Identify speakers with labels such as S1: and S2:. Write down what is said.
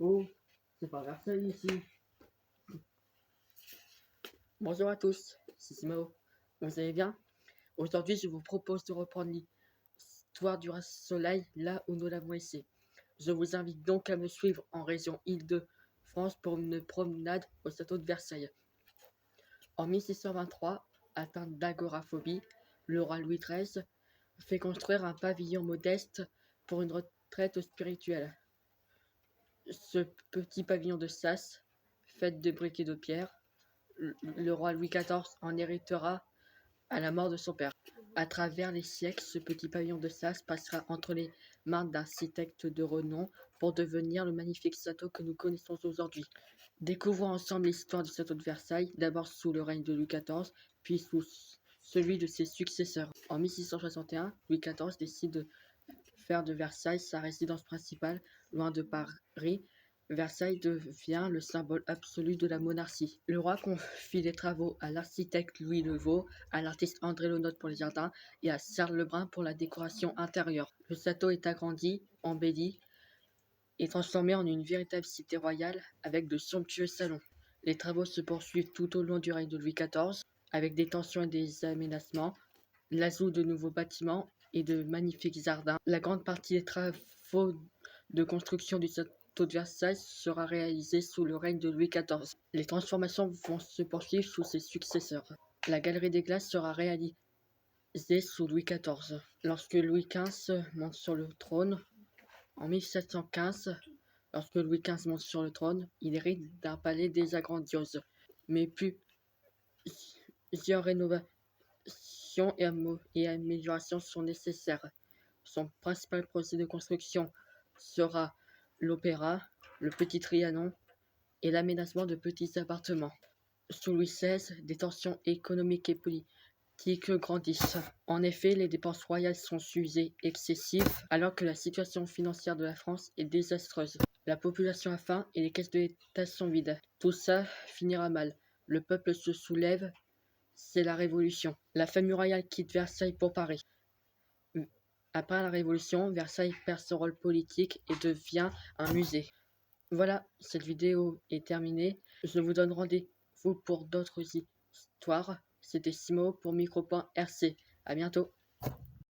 S1: Oh, c'est pas Versailles ici. Bonjour à tous, c'est Simao. Vous allez bien? Aujourd'hui, je vous propose de reprendre l'histoire du soleil là où nous l'avons laissé. Je vous invite donc à me suivre en région Île-de-France pour une promenade au château de Versailles. En 1623, atteint d'agoraphobie, le roi Louis XIII fait construire un pavillon modeste pour une retraite spirituelle. Ce petit pavillon de sas, fait de briques et de pierre, le roi Louis XIV en héritera à la mort de son père. À travers les siècles, ce petit pavillon de sas passera entre les mains d'architectes de renom pour devenir le magnifique château que nous connaissons aujourd'hui. Découvrons ensemble l'histoire du château de Versailles, d'abord sous le règne de Louis XIV, puis sous celui de ses successeurs. En 1661, Louis XIV décide de faire de Versailles sa résidence principale, loin de Paris. Versailles devient le symbole absolu de la monarchie. Le roi confie les travaux à l'architecte Louis Levaux, à l'artiste André Lenotre pour les jardins et à Charles Lebrun pour la décoration intérieure. Le château est agrandi, embelli et transformé en une véritable cité royale avec de somptueux salons. Les travaux se poursuivent tout au long du règne de Louis XIV, avec des tensions et des aménagements, l'ajout de nouveaux bâtiments et de magnifiques jardins. La grande partie des travaux de construction du château de Versailles sera réalisée sous le règne de Louis XIV. Les transformations vont se poursuivre sous ses successeurs. La galerie des glaces sera réalisée sous Louis XIV. Lorsque Louis XV monte sur le trône, en 1715, lorsque Louis XV monte sur le trône, il hérite d'un palais déjà grandiose, mais plusieurs rénovations et améliorations sont nécessaires. Son principal projet de construction sera l'opéra, le Petit Trianon et l'aménagement de petits appartements. Sous Louis XVI, des tensions économiques et politiques grandissent. En effet, les dépenses royales sont jugées excessives alors que la situation financière de la France est désastreuse. La population a faim et les caisses de l'État sont vides. Tout ça finira mal. Le peuple se soulève. C'est la Révolution. La famille royale quitte Versailles pour Paris. Après la Révolution, Versailles perd son rôle politique et devient un musée. Voilà, cette vidéo est terminée. Je vous donne rendez-vous pour d'autres histoires. C'était Simo pour Micro.rc. À bientôt.